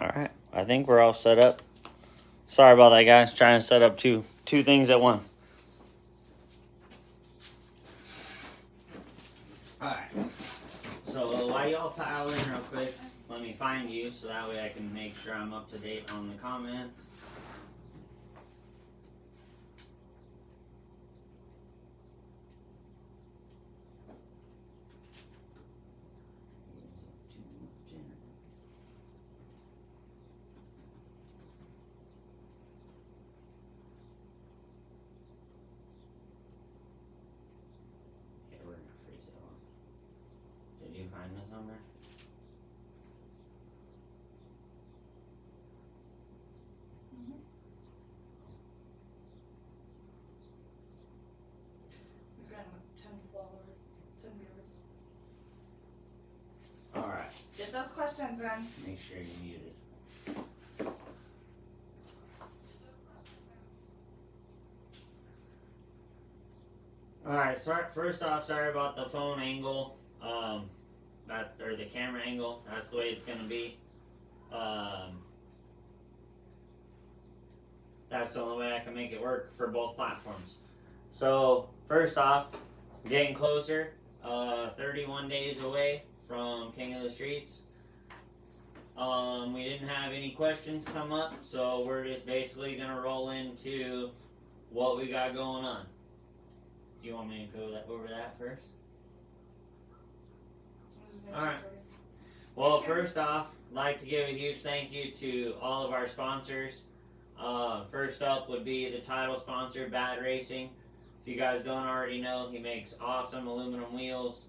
Alright, I think we're all set up. Sorry about that, guys. Trying to set up two things at once. Alright. So while y'all pile in real quick, let me find you so that way I can make sure I'm up to date on the comments. Did you find this somewhere? We've got 10 followers, 10 viewers. Alright. Get those questions in. Make sure you're muted. Alright, first off, sorry about the phone angle. Or the camera angle. That's the way it's gonna be. That's the only way I can make it work for both platforms. So, first off, getting closer. 31 days away from King of the Streets. We didn't have any questions come up, so we're just basically gonna roll into what we got going on. You want me to go over that first? Alright. Well, first off, I'd like to give a huge thank you to all of our sponsors. First up would be the title sponsor, Bad Racing. If you guys don't already know, he makes awesome aluminum wheels,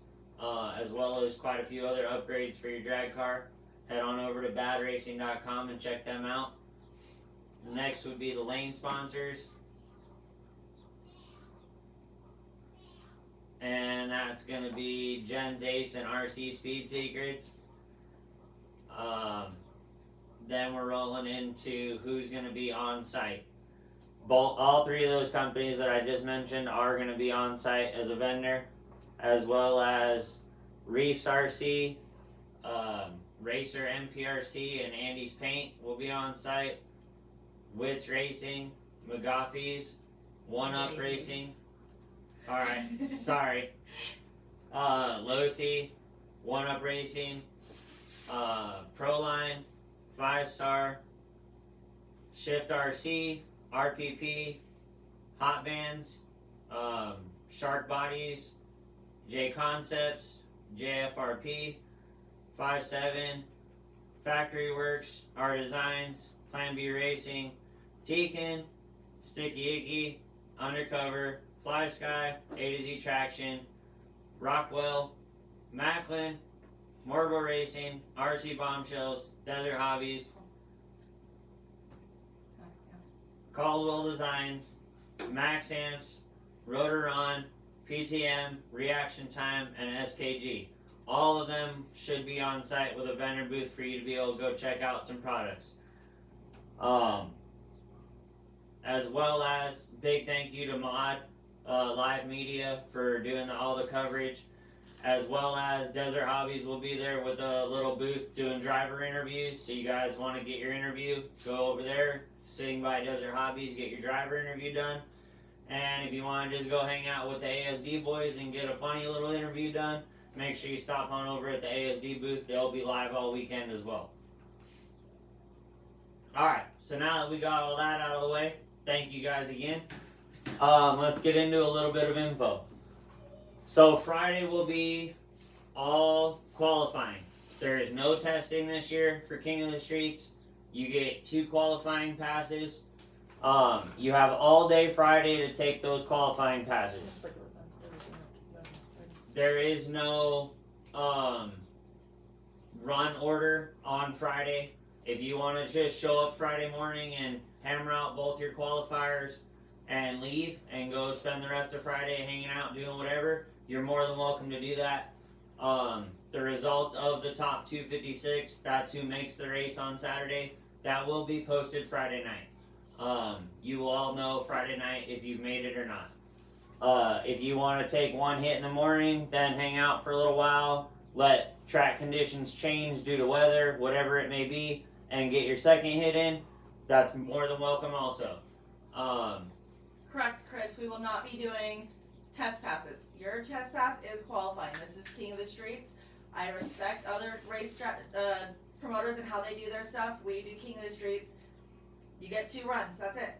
as well as quite a few other upgrades for your drag car. Head on over to badracing.com and check them out. Next would be the lane sponsors. And that's going to be Jen's Ace and RC Speed Secrets. Then we're rolling into who's going to be on site. All three of those companies that I just mentioned are going to be on site as a vendor, as well as Reefs RC, Racer MPRC, and Andy's Paint will be on site. Wits Racing, McGoffey's, One Up Racing. Alright, sorry. Losi, One Up Racing, Proline, 5-Star, Shift RC, RPP, Hot Bands, Shark Bodies, J Concepts, JFRP, 5-7, Factory Works, R Designs, Plan B Racing, Tekin, Sticky Icky, Undercover, Fly Sky, A to Z Traction, Rockwell, Macklin, Morbo Racing, RC Bombshells, Desert Hobbies, Caldwell Designs, Max Amps, Rotoron, PTM, Reaction Time, and SKG. All of them should be on site with a vendor booth for you to be able to go check out some products. As well as big thank you to Mod Live Media for doing all the coverage, as well as Desert Hobbies will be there with a little booth doing driver interviews. So you guys want to get your interview, go over there, sitting by Desert Hobbies, get your driver interview done. And if you want to just go hang out with the ASD boys and get a funny little interview done, make sure you stop on over at the ASD booth. They'll be live all weekend as well. Alright, so now that we got all that out of the way, thank you guys again. Let's get into a little bit of info. So Friday will be all qualifying. There is no testing this year for King of the Streets. You get 2 qualifying passes. You have all day Friday to take those qualifying passes. There is no run order on Friday. If you want to just show up Friday morning and hammer out both your qualifiers and leave and go spend the rest of Friday hanging out doing whatever, you're more than welcome to do that. The results of the top 256, that's who makes the race on Saturday, that will be posted Friday night. You will all know Friday night if you've made it or not. If you want to take one hit in the morning, then hang out for a little while, let track conditions change due to weather, whatever it may be, and get your second hit in, that's more than welcome also. Correct, Chris. We will not be doing test passes. Your test pass is qualifying. This is King of the Streets. I respect other race promoters and how they do their stuff. We do King of the Streets. You get 2 runs. That's it.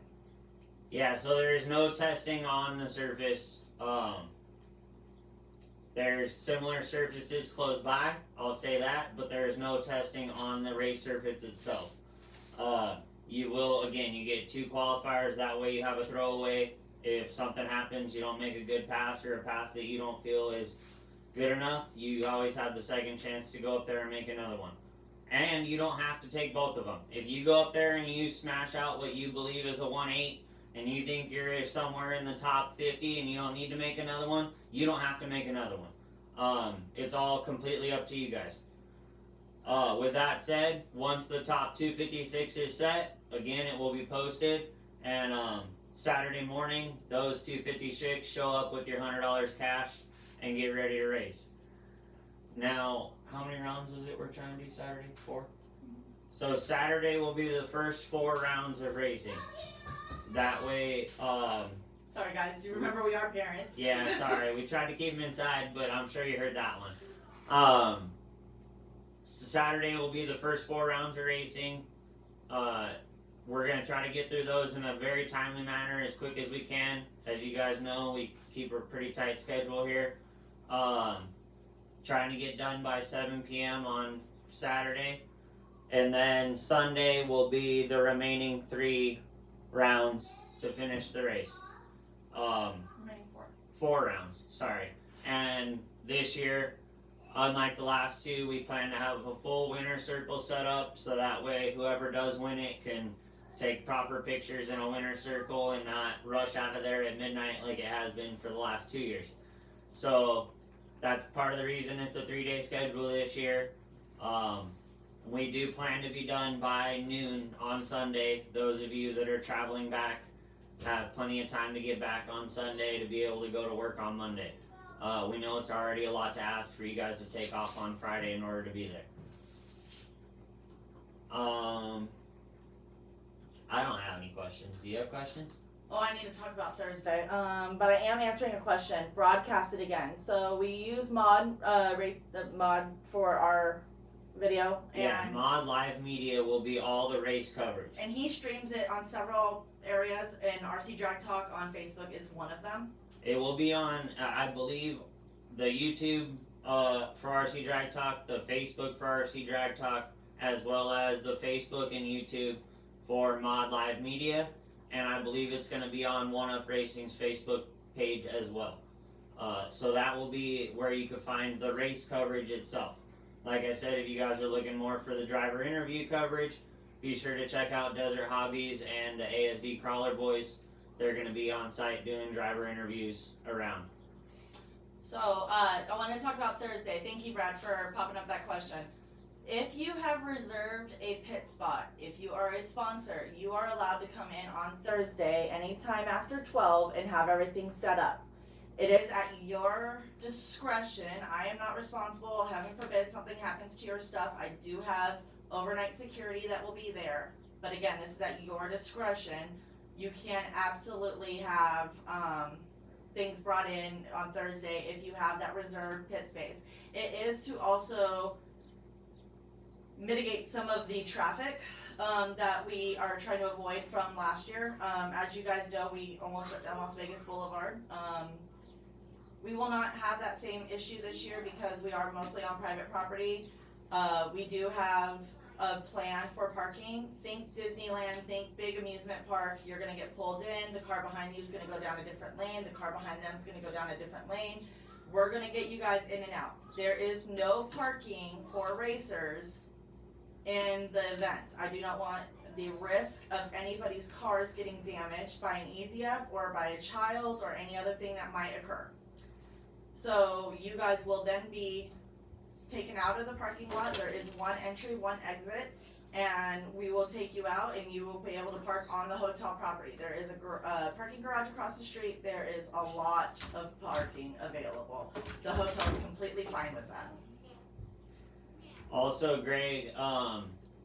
Yeah, so there is no testing on the surface. There's similar surfaces close by, I'll say that, but there is no testing on the race surface itself. You will, again, you get 2 qualifiers, that way you have a throwaway. If something happens, you don't make a good pass or a pass that you don't feel is good enough, you always have the second chance to go up there and make another one. And you don't have to take both of them. If you go up there and you smash out what you believe is a 1.8, and you think you're somewhere in the top 50 and you don't need to make another one, you don't have to make another one. It's all completely up to you guys. With that said, once the top 256 is set, again, it will be posted, and Saturday morning, those 256 show up with your $100 cash and get ready to race. Now, how many rounds was it we're trying to do Saturday? 4? So Saturday will be the first 4 rounds of racing. That way, Sorry guys, you remember we are parents. yeah, sorry, we tried to keep them inside, but I'm sure you heard that one. So Saturday will be the first 4 rounds of racing. We're going to try to get through those in a very timely manner, as quick as we can. As you guys know, we keep a pretty tight schedule here. Trying to get done by 7 p.m. on Saturday. And then Sunday will be the remaining 3 rounds to finish the race. Remaining 4. 4 rounds, sorry. And this year, unlike the last 2, we plan to have a full winner circle set up, so that way whoever does win it can take proper pictures in a winner circle and not rush out of there at midnight like it has been for the last 2 years. So that's part of the reason it's a 3-day schedule this year. We do plan to be done by noon on Sunday. Those of you that are traveling back have plenty of time to get back on Sunday to be able to go to work on Monday. We know it's already a lot to ask for you guys to take off on Friday in order to be there. I don't have any questions. Do you have questions? Oh, I need to talk about Thursday. But I am answering a question. Broadcast it again. So we use Mod for our video, and Yeah, Mod Live Media will be all the race coverage. and he streams it on several areas. And RC Drag Talk on Facebook is one of them. It will be on, I believe, the YouTube for RC Drag Talk, the Facebook for RC Drag Talk, as well as the Facebook and YouTube for Mod Live Media. And I believe it's going to be on One Up Racing's Facebook page as well. So that will be where you can find the race coverage itself. Like I said, if you guys are looking more for the driver interview coverage, be sure to check out Desert Hobbies and the ASD Crawler Boys. They're going to be on site doing driver interviews around. So I want to talk about Thursday. Thank you, Brad, for popping up that question. If you have reserved a pit spot, if you are a sponsor, you are allowed to come in on Thursday anytime after 12 and have everything set up. It is at your discretion. I am not responsible. Heaven forbid something happens to your stuff. I do have overnight security that will be there. But again, this is at your discretion. You can absolutely have things brought in on Thursday if you have that reserved pit space. It is to also mitigate some of the traffic that we are trying to avoid from last year. As you guys know, we almost shut down Las Vegas Boulevard. We will not have that same issue this year because we are mostly on private property. We do have a plan for parking. Think Disneyland, think big amusement park. You're gonna get pulled in, the car behind you is gonna go down a different lane, the car behind them is gonna go down a different lane. We're gonna get you guys in and out. There is no parking for racers in the event. I do not want the risk of anybody's cars getting damaged by an easy up or by a child or any other thing that might occur. So you guys will then be taken out of the parking lot. There is one entry, one exit, and we will take you out and you will be able to park on the hotel property. There is a parking garage across the street. There is a lot of parking available. The hotel is completely fine with that. Also, Greg,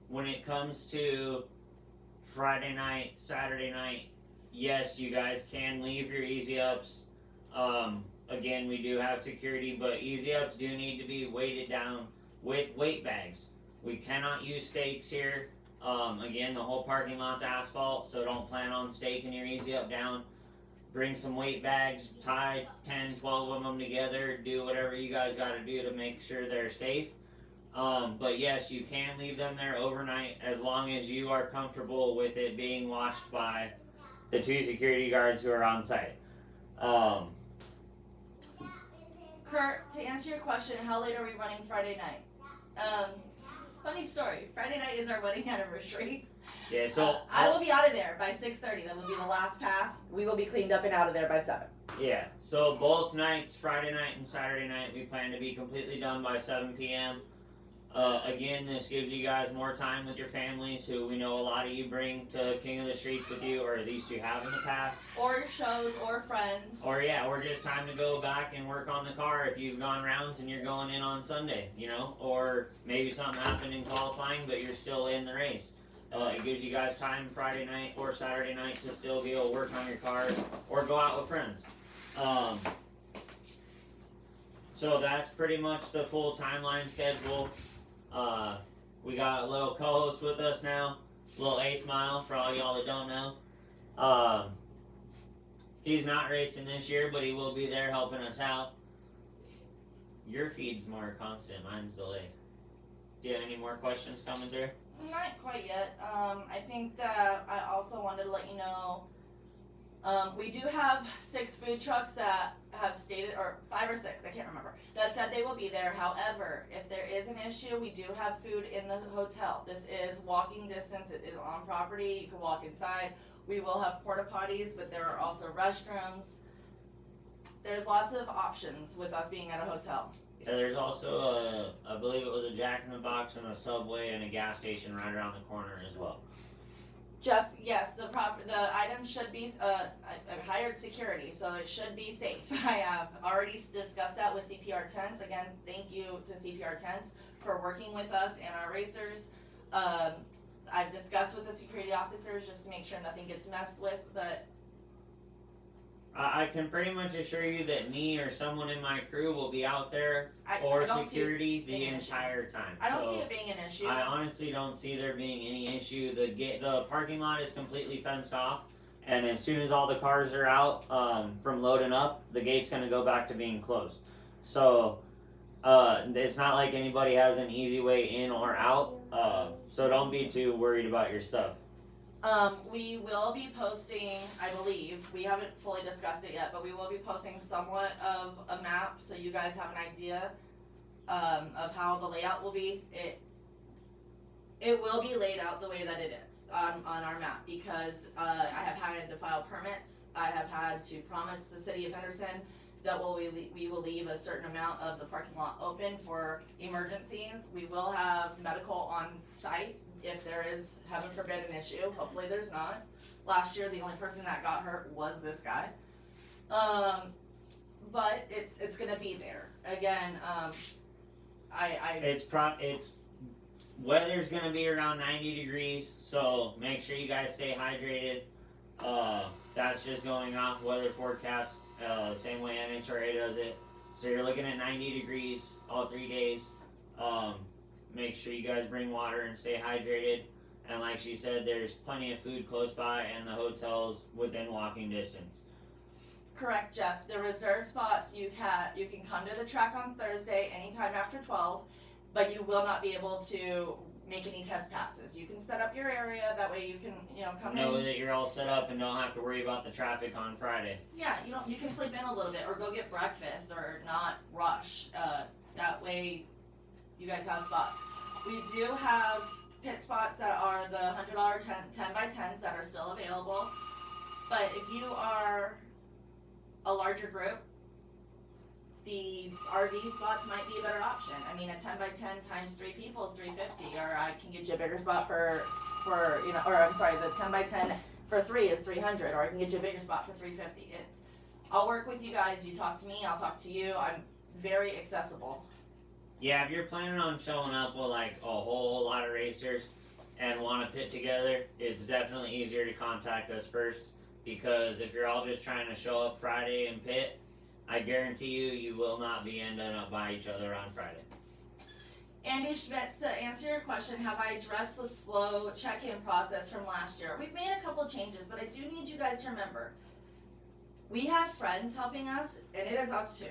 when it comes to Friday night, Saturday night, yes, you guys can leave your easy ups. Again, we do have security, but easy ups do need to be weighted down with weight bags. We cannot use stakes here. Again, the whole parking lot's asphalt, so don't plan on staking your easy up down. Bring some weight bags, tie 10, 12 of them together, do whatever you guys got to do to make sure they're safe. But yes, you can leave them there overnight as long as you are comfortable with it being watched by the 2 security guards who are on site. Kurt, to answer your question, how late are we running Friday night? Funny story. Friday night is our wedding anniversary. Yeah, so I will be out of there by 6:30. That will be the last pass. We will be cleaned up and out of there by 7. yeah, so both nights, Friday night and Saturday night, we plan to be completely done by 7 p.m. Again, this gives you guys more time with your families, who we know a lot of you bring to King of the Streets with you, or at least you have in the past. Or shows, or friends. Or just time to go back and work on the car if you've gone rounds and you're going in on Sunday, or maybe something happened in qualifying but you're still in the race. It gives you guys time Friday night or Saturday night to still be able to work on your cars or go out with friends. So that's pretty much the full timeline schedule. We got a little co-host with us now, little 8th Mile for all y'all that don't know. He's not racing this year, but he will be there helping us out. Your feed's more constant, mine's delayed. Do you have any more questions coming through? Not quite yet. I think that I also wanted to let you know, we do have 6 food trucks that have stated, or 5 or 6, I can't remember, that said they will be there. However, if there is an issue, we do have food in the hotel. This is walking distance, it is on property, you can walk inside. We will have porta potties, but there are also restrooms. There's lots of options with us being at a hotel. Yeah, there's also I believe it was a Jack in the Box and a Subway and a gas station right around the corner as well. Jeff, yes, the items should be, I hired security, so it should be safe. I have already discussed that with CPR Tents. Again, thank you to CPR Tents for working with us and our racers. I've discussed with the security officers just to make sure nothing gets messed with, but I can pretty much assure you that me or someone in my crew will be out there, I or don't security, see the an issue. entire time. I don't So see it being an issue. I honestly don't see there being any issue. The parking lot is completely fenced off, and as soon as all the cars are out from loading up, the gate's going to go back to being closed. So it's not like anybody has an easy way in or out. So don't be too worried about your stuff. We will be posting, I believe, we haven't fully discussed it yet, but we will be posting somewhat of a map so you guys have an idea of how the layout will be. It will be laid out the way that it is on our map, because I have had to file permits. I have had to promise the city of Henderson that we will leave a certain amount of the parking lot open for emergencies. We will have medical on site if there is, heaven forbid, an issue. Hopefully there's not. Last year, the only person that got hurt was this guy. But it's gonna be there. Again, It's weather's gonna be around 90 degrees, so make sure you guys stay hydrated. That's just going off weather forecast, same way NHRA does it. So you're looking at 90 degrees all 3 days. Make sure you guys bring water and stay hydrated. And like she said, there's plenty of food close by, and the hotel's within walking distance. Correct, Jeff. The reserve spots, you can come to the track on Thursday anytime after 12, but you will not be able to make any test passes. You can set up your area, that way you can, come Know in. that you're all set up and don't have to worry about the traffic on Friday. Yeah, you can sleep in a little bit or go get breakfast or not rush. That way you guys have spots. We do have pit spots that are the $100 10 by 10s that are still available. But if you are a larger group, the RV spots might be a better option. I mean, a 10 by 10 times 3 people is $350, or I can get you a bigger spot for the 10 by 10 for 3 is $300, or I can get you a bigger spot for $350. I'll work with you guys. You talk to me, I'll talk to you. I'm very accessible. Yeah, if you're planning on showing up with like a whole lot of racers, and want to pit together, it's definitely easier to contact us first, because if you're all just trying to show up Friday and pit, I guarantee you will not be ending up by each other on Friday. Andy Schmitz, to answer your question, have I addressed the slow check-in process from last year? We've made a couple changes, but I do need you guys to remember, we have friends helping us, and it is us too.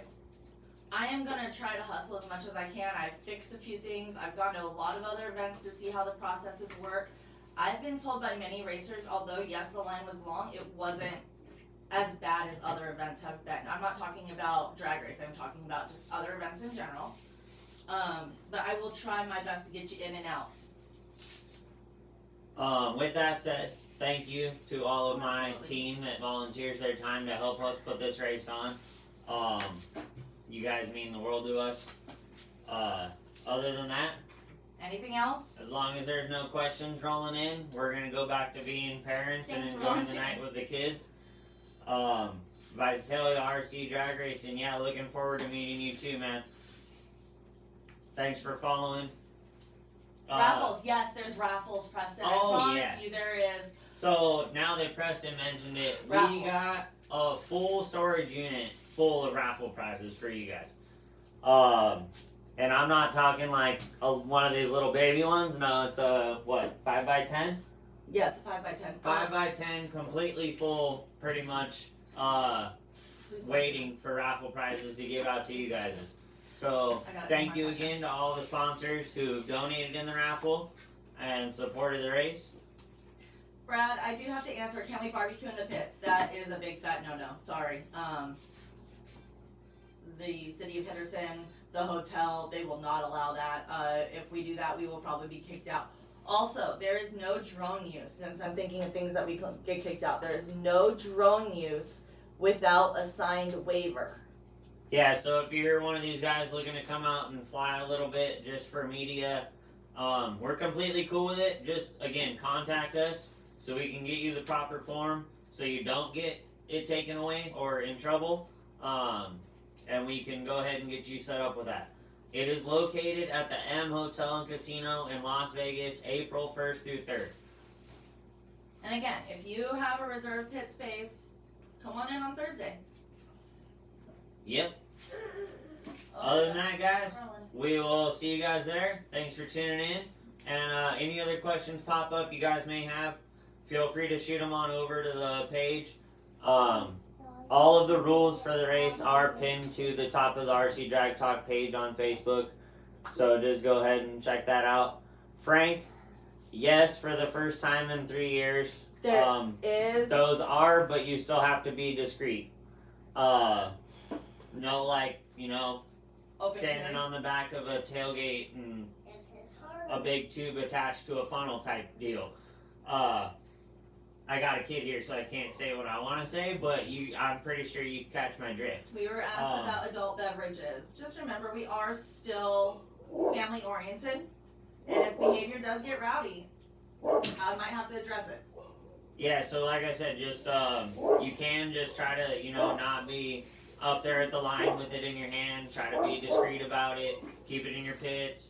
I am gonna try to hustle as much as I can. I've fixed a few things. I've gone to a lot of other events to see how the processes work. I've been told by many racers, although yes, the line was long, it wasn't as bad as other events have been. I'm not talking about drag race, I'm talking about just other events in general. But I will try my best to get you in and out. With that said, thank you to all of my Absolutely. team that volunteers their time to help us put this race on. You guys mean the world to us. Other than that, Anything else? as long as there's no questions rolling in, we're gonna go back to being parents Thanks and for enjoying the volunteering. night with the kids. Visalia RC Drag Racing, yeah, looking forward to meeting you too, man. Thanks for following. Raffles, yes, there's raffles, Preston. I Oh, promise yeah. you there is. So now that Preston mentioned it, we Raffles. got a full storage unit full of raffle prizes for you guys. And I'm not talking like one of these little baby ones. No, it's a what, 5x10? Yeah, it's a 5x10. 5x10, completely full, pretty much. Waiting for raffle prizes to give out to you guys. So I got it. thank My you question. again to all the sponsors who donated in the raffle and supported the race. Brad, I do have to answer, can we barbecue in the pits? That is a big fat no-no, sorry. The city of Henderson, the hotel, they will not allow that. If we do that, we will probably be kicked out. Also, there is no drone use, since I'm thinking of things that we can get kicked out. There is no drone use without a signed waiver. Yeah, so if you're one of these guys looking to come out and fly a little bit just for media, we're completely cool with it. Just, again, contact us so we can get you the proper form so you don't get it taken away or in trouble. And we can go ahead and get you set up with that. It is located at the M Hotel and Casino in Las Vegas, April 1st through 3rd. And again, if you have a reserved pit space, come on in on Thursday. Yep. Oh, Other than that, guys, Rolling. we will see you guys there. Thanks for tuning in. And any other questions pop up you guys may have, feel free to shoot them on over to the page. All of the rules for the race are pinned to the top of the RC Drag Talk page on Facebook. So just go ahead and check that out. Frank, yes, for the first time in 3 years. There is Those are, but you still have to be discreet. No, like, open standing carry. on the back of a tailgate and a big tube attached to a funnel type deal. I got a kid here, so I can't say what I want to say, but I'm pretty sure you catch my drift. We were asked about adult beverages. Just remember, we are still family oriented, and if behavior does get rowdy, I might have to address it. Yeah, so like I said, just you can just try to, not be up there at the line with it in your hand. Try to be discreet about it. Keep it in your pits.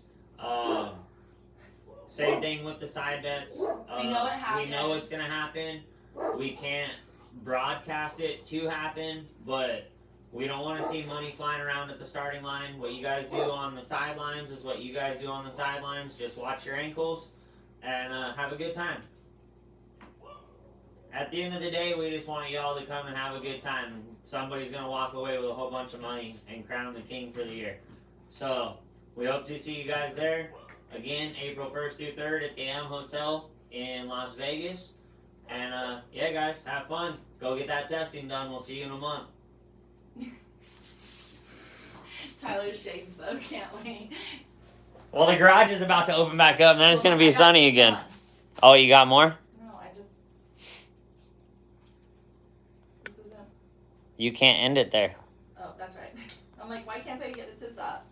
Same thing with the side bets. We know it happens. We know it's gonna happen. We can't broadcast it to happen, but we don't want to see money flying around at the starting line. What you guys do on the sidelines is what you guys do on the sidelines. Just watch your ankles and have a good time. At the end of the day, we just want y'all to come and have a good time. Somebody's gonna walk away with a whole bunch of money and crown the king for the year. So we hope to see you guys there. Again, April 1st through 3rd at the M Hotel in Las Vegas. And yeah, guys, have fun. Go get that testing done. We'll see you in a month. Tyler shakes though, can't wait. Well, the garage is about to open back up, and then it's Well, going to I be got sunny some again. fun. Oh, you got more? No, this isn't. You can't end it there. Oh, that's right. I'm like, why can't I get it to stop?